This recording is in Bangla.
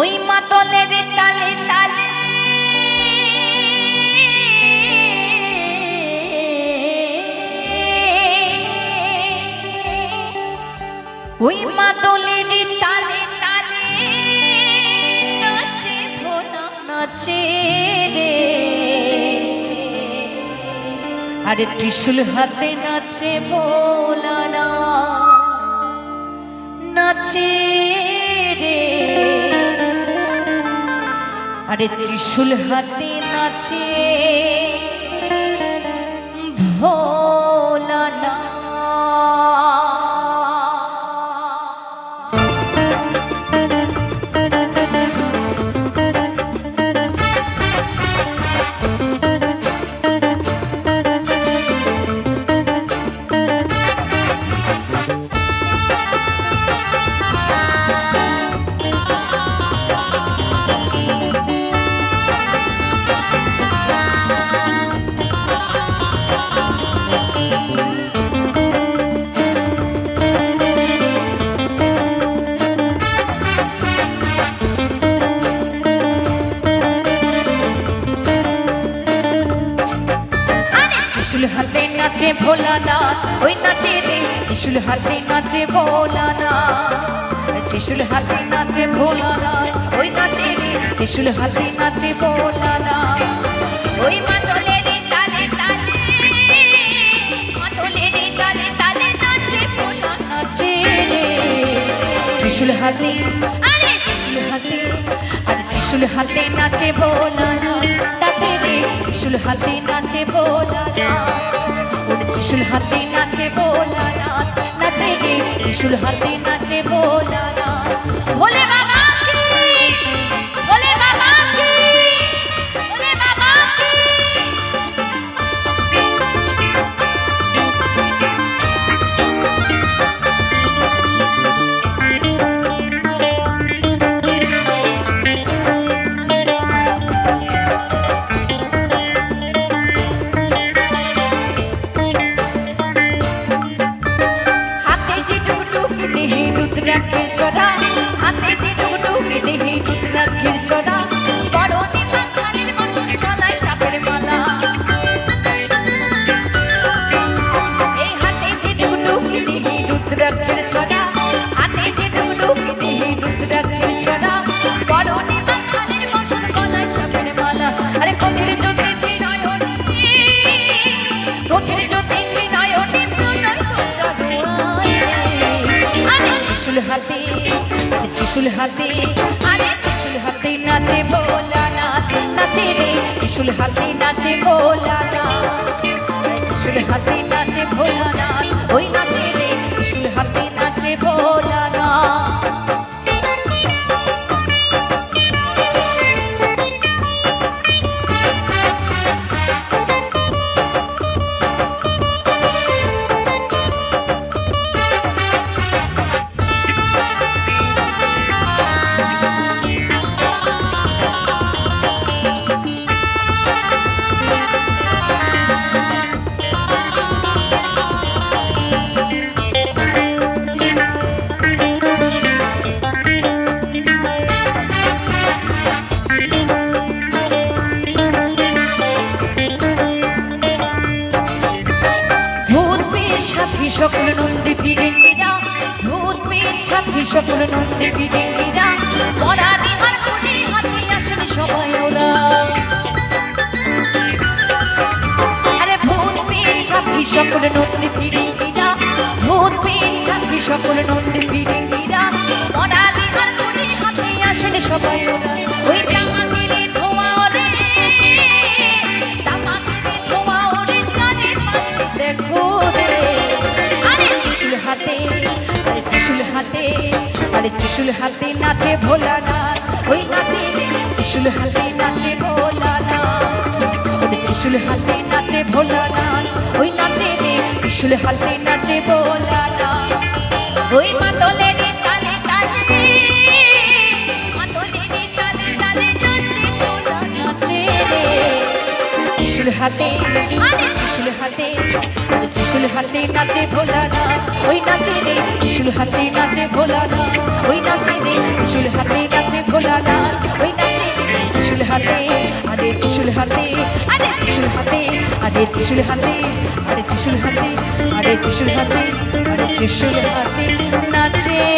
ওই মাতলের তালে তালে ওই মাতলের তালে তালে নাচে ভোলা নাচে রে, আরে ত্রিশূল হাতে নাচে ভোলা না নাচে রে, আরে ত্রিশূল হাতে নাচে ভোলা না। ত্রিশূল হাতে নাচে ভোলা না, ওই নাচে রে ত্রিশূল হাতে নাচে ভোলা না, ত্রিশূল হাতে নাচে ভোলা না, ওই নাচে রে ত্রিশূল হাতে নাচে ভোলা না। ওই মাতলের তালে তালে মাতলের তালে তালে নাচে ভোলা নাচে রে, ত্রিশূল হাতে আরে ত্রিশূল হাতে, আরে ত্রিশূল হাতে নাচে ভোলা না নাচে রে, ত্রিশূল হাতে নাচে ভোলা না, ত্রিশূল হাতে নাচে ভোলা না নাচে রে, ত্রিশূল হাতে নাচে ভোলা না। ভোলে বাবা কি, ভোলে বাবা কি, ভোলে বাবা কি। রুদ্রাক্ষের ছড়া হাতে যে টুকটুকে দেহে রুদ্রাক্ষের ছড়া, পরনে পাঁচালির বাসন গলায় সাপের মালা, এই হাতে যে টুকটুকে দেহে রুদ্রাক্ষের ছড়া, হাতে যে টুকটুকে দেহে রুদ্রাক্ষের ছড়া, পরনে পাঁচালির বাসন গলায় সাপের মালা, আরে পথের জ্যোতি নয়নে, পথের জ্যোতি নয়নে প্রণয় সজ্জা ত্রিশূল হাতে, ত্রিশূল হাতে, আরে ত্রিশূল হাতে নাচে ভোলা না নাচে রে, ত্রিশূল হাতে নাচে ভোলা না, ত্রিশূল হাতে নাচে ভোলা না, ওই নাচে রে ত্রিশূল হাতে নাচে ভোলা না। সকল নন্দী ফিরেঙ্গিরা, ভূত পেট সাথী সকল নন্দী ফিরেঙ্গিরা, পরানি আর কুলি হাতে আসেন সবাই ওরা, আরে ভূত পেট সাথী সকল নন্দী ফিরেঙ্গিরা, ভূত পেট সাথী সকল নন্দী ফিরেঙ্গিরা, পরানি আর কুলি হাতে আসেন সবাই ওরা। ওই তামাকের ধোঁয়া ওরে, তামাকের ধোঁয়া ওরে চারিপাশে দেখো রে, ত্রিশূল হাতে, আরে ত্রিশূল হাতে, আরে ত্রিশূল হাতে নাচে ভোলা না, ওই নাচে রে ত্রিশূল হাতে নাচে ভোলা না, ত্রিশূল হাতে নাচে ভোলা না, ওই নাচে রে ত্রিশূল হাতে নাচে ভোলা না। ওই মাতলের তালে তালে মাতলের তালে তালে নাচে ভোলা নাচে রে, ত্রিশূল হাতে, আরে ত্রিশূল হাতে, ত্রিশূল হাতে নাচে ভোলা না, ওই নাচে রে ত্রিশূল হাতে নাচে ভোলা না, ওই নাচে রে ত্রিশূল হাতে নাচে ভোলা না। আরে ত্রিশূল হাতে আরে ত্রিশূল হাতে আরে ত্রিশূল হাতে আরে ত্রিশূল হাতে আরে ত্রিশূল হাতে আরে ত্রিশূল হাতে নাচে